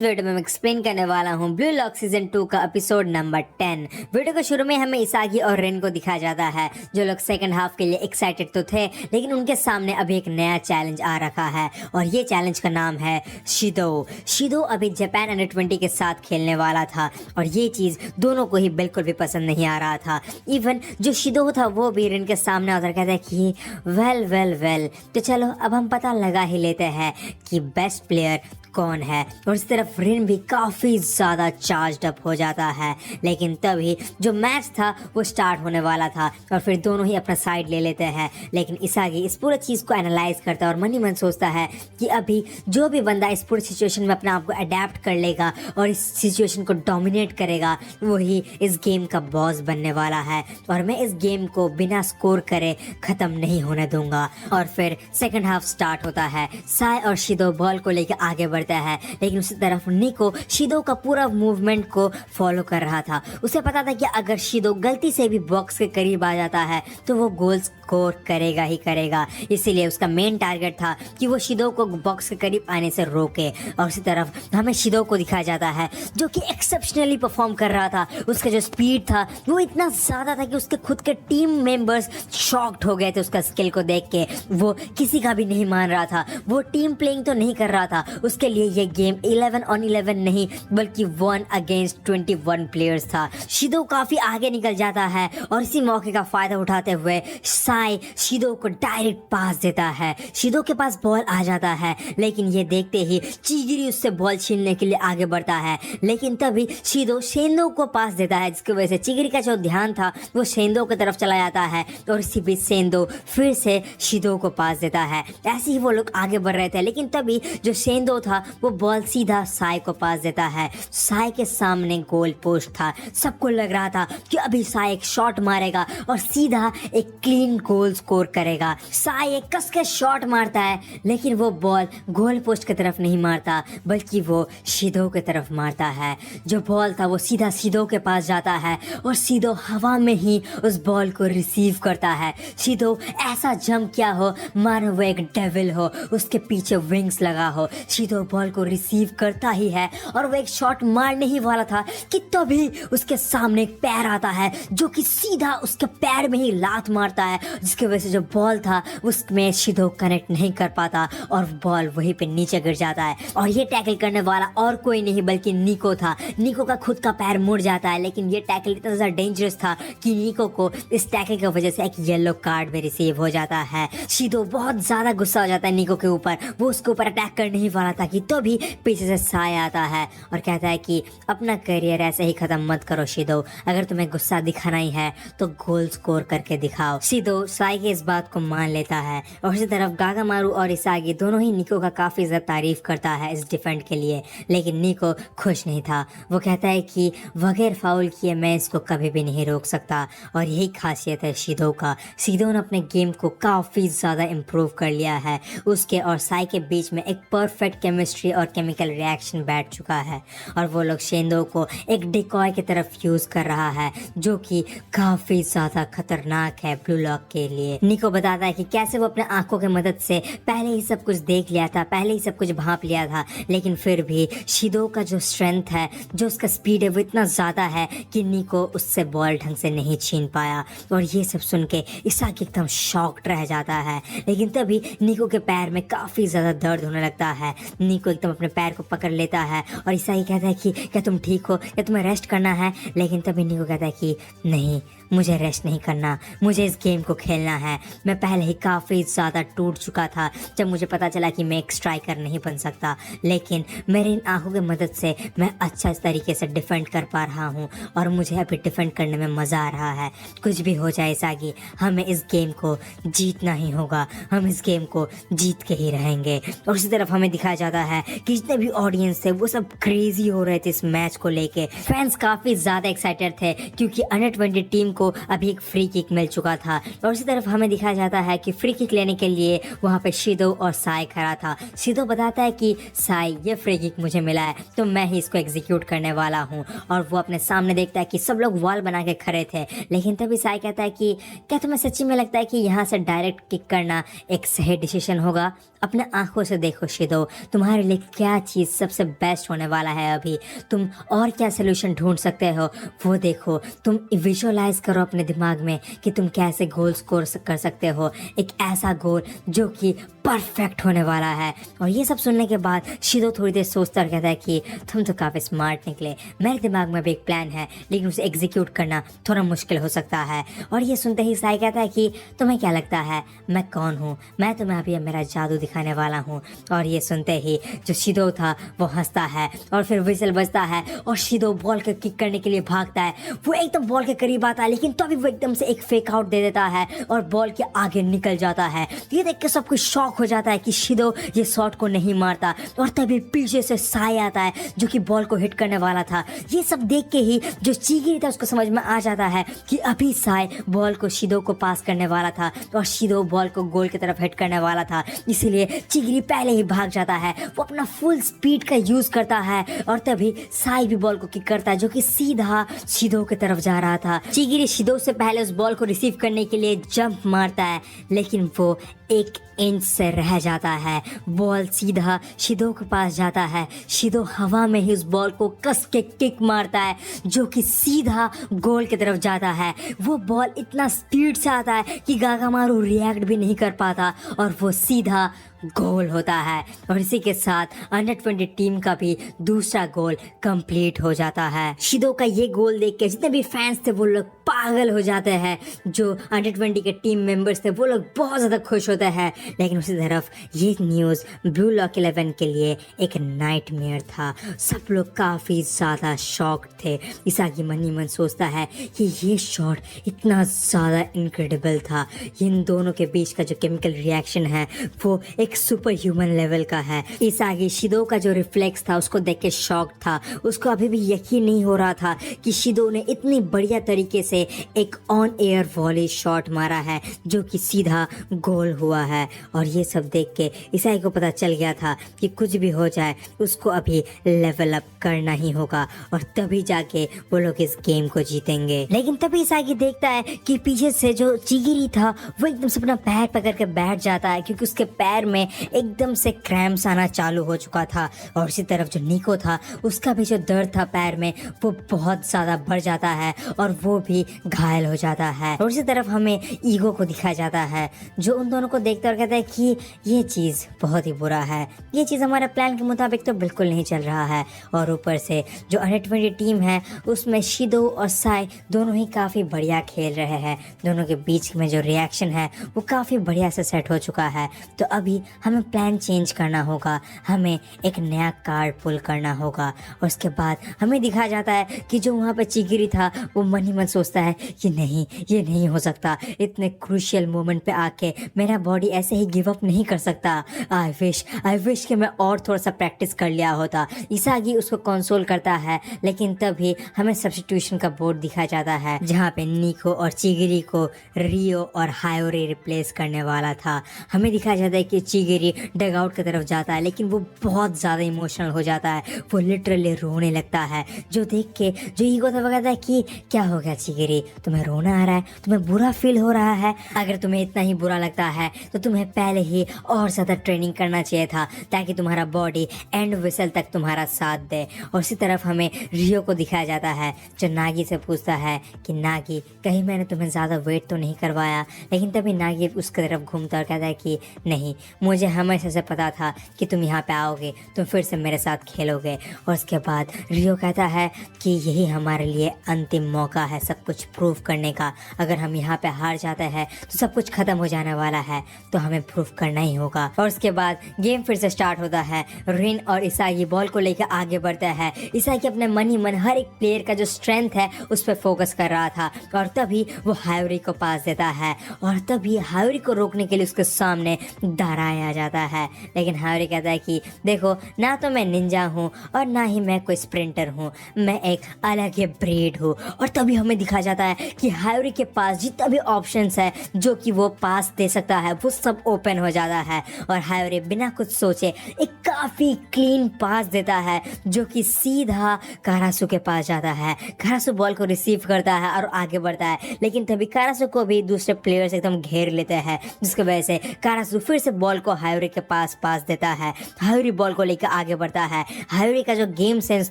Video में मैं explain करने वाला हूँ ब्लू लॉक सीजन 2 का एपिसोड नंबर 10। वीडियो के शुरू में हमें इसागी और रेन को दिखाया जाता है, जो लोग सेकंड हाफ के लिए एक्साइटेड तो थे, लेकिन उनके सामने अभी एक नया चैलेंज आ रखा है और ये चैलेंज का नाम है शिदो। शिदो अभी जापान अंडर 20 के साथ खेलने वाला था और ये चीज़ दोनों को ही बिल्कुल भी पसंद नहीं आ रहा था। इवन जो शिदो था वो भी रेन के सामने आकर कहता है कि वेल तो चलो अब हम पता लगा ही लेते हैं कि बेस्ट प्लेयर कौन है। और इस तरफ रिन भी काफ़ी ज़्यादा चार्ज्ड अप हो जाता है, लेकिन तभी जो मैच था वो स्टार्ट होने वाला था और फिर दोनों ही अपना साइड ले लेते हैं। लेकिन इसागी इस पूरे चीज़ को एनालाइज करता है और मन ही मन सोचता है कि अभी जो भी बंदा इस पूरे सिचुएशन में अपने आप को अडेप्ट कर लेगा और इस सिचुएशन को डोमिनेट करेगा वही इस गेम का बॉस बनने वाला है और मैं इस गेम को बिना स्कोर करे ख़त्म नहीं होने दूंगा। और फिर सेकेंड हाफ स्टार्ट होता है। साय और शिदो बॉल को लेकर आगे बढ़ता है, लेकिन उसी तरफ निको शिदो का पूरा मूवमेंट को फॉलो कर रहा था। उसे पता था कि अगर शिदो गलती से भी बॉक्स के करीब आ जाता है तो वो गोल स्कोर करेगा ही करेगा, इसीलिए उसका मेन टारगेट था कि वो शिदो को बॉक्स के करीब आने से रोके। और उसी तरफ हमें शिदो को दिखाया जाता है जो कि एक्सेप्शनली परफॉर्म कर रहा था। उसका जो स्पीड था वो इतना ज़्यादा था कि उसके खुद के टीम मेंबर्स शॉक्ड हो गए थे उसका स्किल को देख के। वो किसी का भी नहीं मान रहा था, वो टीम प्लेइंग तो नहीं कर रहा था, उसके लिए ये गेम 11 on 11 नहीं बल्कि 1 against 21 प्लेयर्स था। शिदो काफी आगे निकल जाता है और इसी मौके का फायदा उठाते हुए साय शिदो को डायरेक्ट पास देता है। शिदो के पास बॉल आ जाता है, लेकिन ये देखते ही चिगिरी उससे बॉल छीनने के लिए आगे बढ़ता है, लेकिन तभी शिदो शेंदो को पास देता है, जिसकी वजह से चिगिरी का जो ध्यान था वो शेंदो की तरफ चला जाता है और इसी बीच शेंदो फिर से शिदो को पास देता है। ऐसे ही वो लोग आगे बढ़ रहे थे, लेकिन तभी जो शेंदो था वो बॉल सीधा साय को पास देता है। साय के सामने गोल पोस्ट था, सबको लग रहा था कि अभी साय एक शॉट मारेगा और सीधा एक क्लीन गोल स्कोर करेगा। साय एक कस के शॉट मारता है, लेकिन वो बॉल गोल पोस्ट की तरफ नहीं मारता बल्कि वो शिदो की तरफ मारता है। जो बॉल था वो सीधा शिदो के पास जाता है और शिदो हवा में ही उस बॉल को रिसीव करता है। शिदो ऐसा जंप किया हो मानो वो एक डेविल हो, उसके पीछे विंग्स लगा हो। शिदो बॉल को रिसीव करता ही है और वो एक शॉट मारने ही वाला था कि तभी उसके सामने एक पैर आता है जो कि सीधा उसके पैर में ही लात मारता है, जिसकी वजह से जो बॉल था उसमें शिदो कनेक्ट नहीं कर पाता और बॉल वहीं पे नीचे गिर जाता है। और ये टैकल करने वाला और कोई नहीं बल्कि निको था। निको का खुद का पैर मुड़ जाता है, लेकिन ये टैकल इतना ज़्यादा डेंजरस था कि निको को इस टैकल की वजह से एक येलो कार्ड भी रिसीव हो जाता है। शिदो बहुत ज़्यादा गुस्सा हो जाता है निको के ऊपर, वो उसके ऊपर अटैक करने ही वाला था कि तभी पीछे से साय आता है और कहता है कि अपना करियर ऐसे ही खत्म मत करो शिदो, अगर तुम्हें गुस्सा दिखाना ही है तो गोल स्कोर करके दिखाओ। शिदो साय की इस बात को मान लेता है और उसी तरफ गागामारू और इसागी दोनों ही निको का काफ़ी ज़्यादा तारीफ करता है इस डिफेंड के लिए, लेकिन निको खुश नहीं था। वो कहता है कि बगैर फाउल किए मैं इसको कभी भी नहीं रोक सकता और यही खासियत है शिदो का। शिदो ने अपने गेम को काफ़ी ज़्यादा इम्प्रूव कर लिया है। उसके और साय के बीच में एक परफेक्ट केमिस्ट्री और केमिकल रिएक्शन बैठ चुका है और वो लोग शेंदो को एक डिकॉय की तरफ यूज़ कर रहा है जो कि काफ़ी ज़्यादा खतरनाक है ब्लू लॉक के लिए। निको बताता है कि कैसे वो अपने आंखों की मदद से पहले ही सब कुछ देख लिया था, पहले ही सब कुछ भांप लिया था, लेकिन फिर भी शिदो का जो स्ट्रेंथ है, जो उसका स्पीड है वो इतना ज़्यादा है कि निको उससे बॉल ढंग से नहीं छीन पाया। और ये सब सुन के इसागी एकदम शॉक्ड रह जाता है, लेकिन तभी निको के पैर में काफ़ी ज़्यादा दर्द होने लगता है। निको एकदम अपने पैर को पकड़ लेता है और इसागी कहता है कि क्या तुम ठीक हो, क्या तुम्हें रेस्ट करना है, लेकिन तभी निको कहता है कि नहीं, मुझे रेस्ट नहीं करना, मुझे इस गेम को खेलना है। मैं पहले ही काफ़ी ज़्यादा टूट चुका था जब मुझे पता चला कि मैं एक स्ट्राइकर नहीं बन सकता, लेकिन मेरी इन आंखों की मदद से मैं अच्छा इस तरीके से डिफेंड कर पा रहा हूँ और मुझे अभी डिफेंड करने में मज़ा आ रहा है। कुछ भी हो जाए इसागी, हमें इस गेम को जीतना ही होगा, हम इस गेम को जीत के ही रहेंगे। और उसी तरफ हमें दिखाया जाता है कि जितने भी ऑडियंस थे वो सब क्रेजी हो रहे थे इस मैच को लेके। फैंस काफ़ी ज़्यादा एक्साइटेड थे क्योंकि अंडर 20 टीम को अभी एक फ्री किक मिल चुका था और उसी तरफ हमें दिखाया जाता है कि फ्री किक लेने के लिए वहाँ पे शिदो और साई खड़ा था। शिदो बताता है कि साई ये फ्री किक मुझे मिला है तो मैं ही इसको एग्जीक्यूट करने वाला हूँ, और वो अपने सामने देखता है कि सब लोग वॉल बना के खड़े थे। लेकिन तभी साई कहता है कि क्या तुम्हें सच्ची में लगता है कि यहाँ से डायरेक्ट किक करना एक सही डिसीजन होगा? अपने आंखों से देखो शिदो, तुम्हारे लिए क्या चीज़ सबसे बेस्ट होने वाला है अभी, तुम और क्या सोल्यूशन ढूंढ सकते हो वो देखो। तुम विजुअलाइज करो अपने दिमाग में कि तुम कैसे गोल स्कोर कर सकते हो, एक ऐसा गोल जो कि परफेक्ट होने वाला है। और ये सब सुनने के बाद शिदो थोड़ी देर सोचता और कहता है कि तुम तो काफ़ी स्मार्ट निकले, मेरे दिमाग में भी एक प्लान है लेकिन उसे एग्जीक्यूट करना थोड़ा मुश्किल हो सकता है। और ये सुनते ही साई कहता है कि तुम्हें क्या लगता है मैं कौन हूँ, मैं तुम्हें अभी मेरा जादू दिखाने वाला हूँ। और ये सुनते ही जो शिदो था वो हंसता है और फिर विसल बजता है और शिदो बॉल के किक करने के लिए भागता है। वो एकदम बॉल के करीब आता है लेकिन तभी वो एकदम से एक फेक आउट दे देता है और बॉल के आगे निकल जाता है। ये देख के सब कुछ शॉक हो जाता है कि शिदो ये शॉट को नहीं मारता, और तभी पीछे से साई आता है जो कि बॉल को हिट करने वाला था। ये सब देख के ही जो चिगिरी था उसको समझ में आ जाता है कि अभी साई बॉल को शिदो को पास करने वाला था और शिदो बॉल को गोल की तरफ हिट करने वाला था, इसीलिए चिगिरी पहले ही भाग जाता है। वो अपना फुल स्पीड का यूज करता है और तभी साई भी बॉल को किक करता है जो कि सीधा शिदो की तरफ जा रहा था। चिगिरी शिदो से पहले उस बॉल को रिसीव करने के लिए जंप मारता है लेकिन वो 1 इंच से रह जाता है। बॉल सीधा शिदो के पास जाता है। शिदो हवा में ही उस बॉल को कस के किक मारता है जो कि सीधा गोल की तरफ जाता है। वो बॉल इतना स्पीड से आता है कि गागामारू रिएक्ट भी नहीं कर पाता और वो सीधा गोल होता है। और इसी के साथ अंडर-20 टीम का भी दूसरा गोल कंप्लीट हो जाता है। शिदो का ये गोल देख के जितने भी फैंस थे वो लोग पागल हो जाते हैं। जो अंडर-20 के टीम मेंबर्स थे वो लोग बहुत ज़्यादा खुश होते हैं। लेकिन उसी तरफ ये न्यूज़ ब्लू लॉक 11 के लिए एक नाइटमेयर था। सब लोग काफ़ी ज़्यादा शॉक थे। इसागी मन ही मन सोचता है कि ये शॉट इतना ज़्यादा इनक्रेडिबल था। इन दोनों के बीच का जो केमिकल रिएक्शन है वो एक सुपर ह्यूमन लेवल का है। इसागी शिदो का जो रिफ्लेक्स था उसको देख के शॉक था। उसको अभी भी यकीन नहीं हो रहा था कि शिदो ने इतनी बढ़िया तरीके से एक ऑन एयर वॉली शॉट मारा है जो कि सीधा गोल हुआ है। और ये सब देख के इसागी को पता चल गया था कि कुछ भी हो जाए उसको अभी लेवल अप करना ही होगा और तभी जाके वो लोग इस गेम को जीतेंगे। लेकिन तभी इसागी देखता है कि पीछे से जो चिगिरी था वो एकदम से अपना पैर पकड़ के बैठ जाता है क्योंकि उसके पैर में एकदम से क्रैम्प्स आना चालू हो चुका था। और इसी तरफ जो निको था उसका भी जो दर्द था पैर में वो बहुत ज़्यादा बढ़ जाता है और वो भी घायल हो जाता है। और इसी तरफ हमें ईगो को दिखाया जाता है जो उन दोनों को देखता और कहता है कि ये चीज़ बहुत ही बुरा है, ये चीज़ हमारे प्लान के मुताबिक तो बिल्कुल नहीं चल रहा है। और ऊपर से जो अंडर-20 टीम है उसमें शिदो और साई दोनों ही काफ़ी बढ़िया खेल रहे हैं। दोनों के बीच में जो रिएक्शन है वो काफ़ी बढ़िया से सेट हो चुका है। तो अभी हमें प्लान चेंज करना होगा, हमें एक नया कार्ड पुल करना होगा। और उसके बाद हमें दिखाया जाता है कि जो वहाँ पे चिगिरी था वो मन ही मन सोचता है कि नहीं, ये नहीं हो सकता, इतने क्रूशियल मोमेंट पे आके मेरा बॉडी ऐसे ही गिव अप नहीं कर सकता। आई विश कि मैं और थोड़ा सा प्रैक्टिस कर लिया होता। इसागी उसको कंसोल करता है लेकिन तभी हमें सब्स्टिट्यूशन का बोर्ड दिखाया जाता है जहाँ पे निको और चिगिरी को रियो और हायोरी रिप्लेस करने वाला था। हमें दिखाया जाता है कि चिगिरी डग आउट की तरफ जाता है लेकिन वो बहुत ज़्यादा इमोशनल हो जाता है, वो लिटरली रोने लगता है। जो देख के जो ईगो था वो कहता है कि क्या हो गया चिगिरी, तुम्हें रोना आ रहा है, तुम्हें बुरा फील हो रहा है? अगर तुम्हें इतना ही बुरा लगता है तो तुम्हें पहले ही और ज़्यादा ट्रेनिंग करना चाहिए था ताकि तुम्हारा बॉडी एंड विसल तक तुम्हारा साथ दे। और इसी तरफ हमें रियो को दिखाया जाता है जो नागी से पूछता है कि नागी कहीं मैंने तुम्हें ज़्यादा वेट तो नहीं करवाया? लेकिन तभी नागी उसकी तरफ घूमता और कहता है कि नहीं, मुझे हमेशा से पता था कि तुम यहाँ पे आओगे, तुम फिर से मेरे साथ खेलोगे। और उसके बाद रियो कहता है कि यही हमारे लिए अंतिम मौका है सब कुछ प्रूव करने का। अगर हम यहाँ पे हार जाते हैं तो सब कुछ ख़त्म हो जाने वाला है। है तो हमें प्रूफ करना ही होगा। और उसके बाद गेम फिर से स्टार्ट होता है। रिन और इसागी बॉल को लेकर आगे बढ़ता है। इसागी अपने मन ही मन हर एक प्लेयर का जो स्ट्रेंथ है उस पर फोकस कर रहा था और तभी वो हायोरी को पास देता है और तभी हायोरी को रोकने के लिए उसके सामने दाराय आ जाता है। लेकिन हायोरी कहता है कि देखो, ना तो मैं निंजा हूँ और ना ही मैं कोई स्प्रिंटर हूँ, मैं एक अलग ही ब्रीड हूँ। और तभी हमें दिखा जाता है कि हायोरी के पास जितना भी ऑप्शंस है जो कि वो पास दे सकता है वो सब ओपन हो जाता है और हायोरी बिना कुछ सोचे एक काफ़ी क्लीन पास देता है जो कि सीधा कारासु के पास जाता है। कारासु बॉल को रिसीव करता है और आगे बढ़ता है, लेकिन तभी कारासु को भी दूसरे प्लेयर्स एकदम घेर लेते हैं जिसकी वजह से कारासु फिर से बॉल को हायोरी के पास देता है। हायोरी बॉल को लेकर आगे बढ़ता है। हायोरी का जो गेम सेंस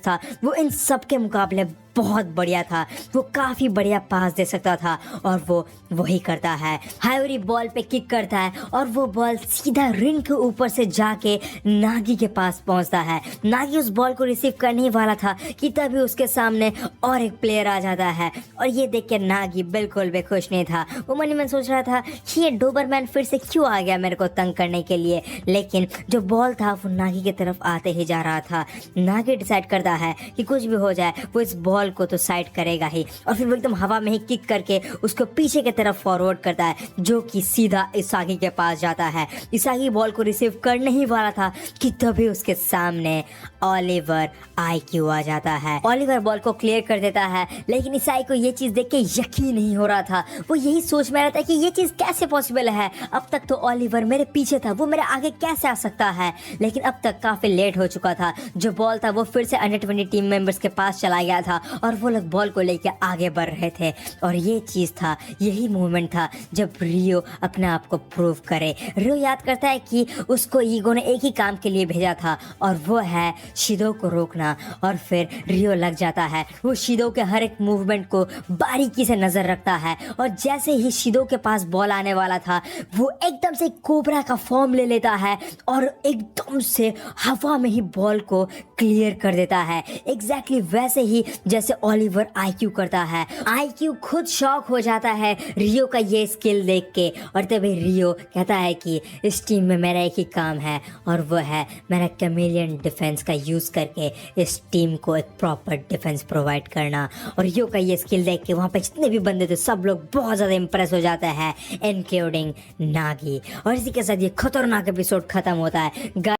था वो इन सब के मुकाबले बहुत बढ़िया था। वो काफ़ी बढ़िया पास दे सकता था और वो वही करता है। हायोरी बॉल पे किक करता है और वो बॉल सीधा रिंग के ऊपर से जाके नागी के पास पहुंचता है। नागी उस बॉल को रिसीव करने ही वाला था कि तभी उसके सामने और एक प्लेयर आ जाता है और ये देख के नागी बिल्कुल भी खुश नहीं था। वो मन ही मन सोच रहा था कि ये डोबरमैन फिर से क्यों आ गया मेरे को तंग करने के लिए। लेकिन जो बॉल था वो नागी की तरफ आते ही जा रहा था। नागी डिसाइड करता है कि कुछ भी हो जाए वो इस बॉल को तो साइड करेगा ही और फिर वो एकदम हवा में ही किक करके उसको पीछे की तरफ फॉरवर्ड करता है जो कि सीधा इसागी के पास जाता है। इसागी बॉल को रिसीव करने ही वाला था कि तभी उसके सामने ओलिवर आईक्यू आ जाता है। ओलिवर बॉल को क्लियर कर देता है, लेकिन इसाई को ये चीज देख के यकीन नहीं हो रहा था। वो यही सोच में रहा था कि ये चीज कैसे पॉसिबल है, अब तक तो ओलिवर मेरे पीछे था, वो मेरे आगे कैसे आ सकता है। लेकिन अब तक काफी लेट हो चुका था। जो बॉल था वो फिर से अंडर 20 टीम मेंबर्स के पास चला गया था और वो लोग बॉल को लेकर आगे बढ़ रहे थे। और ये चीज था, यही मोमेंट था जब रियो अपने आप को प्रूव करे। रियो याद करता है कि उसको ईगो ने एक ही काम के लिए भेजा था और वो है शिदो को रोकना। और फिर रियो लग जाता है। वो शिदो के हर एक मूवमेंट को बारीकी से नजर रखता है और जैसे ही शिदो के पास बॉल आने वाला था वो एकदम से कोबरा का फॉर्म ले लेता है और एकदम से हवा में ही बॉल को क्लियर कर देता है। एग्जैक्टली वैसे ही जैसे ओलिवर आईक्यू करता है। आईक्यू खुद शॉक हो जाता है रियो का ये स्किल देख के और तभी रियो कहता है कि इस टीम में मेरा एक ही काम है और वो है मेरा कैमेलियन डिफेंस का यूज़ करके इस टीम को एक प्रॉपर डिफेंस प्रोवाइड करना। और रियो का ये स्किल देख के वहाँ पे जितने भी बंदे थे सब लोग बहुत ज़्यादा इंप्रेस हो जाते हैं, इंक्लूडिंग नागी। और इसी के साथ ये खतरनाक एपिसोड खत्म होता है।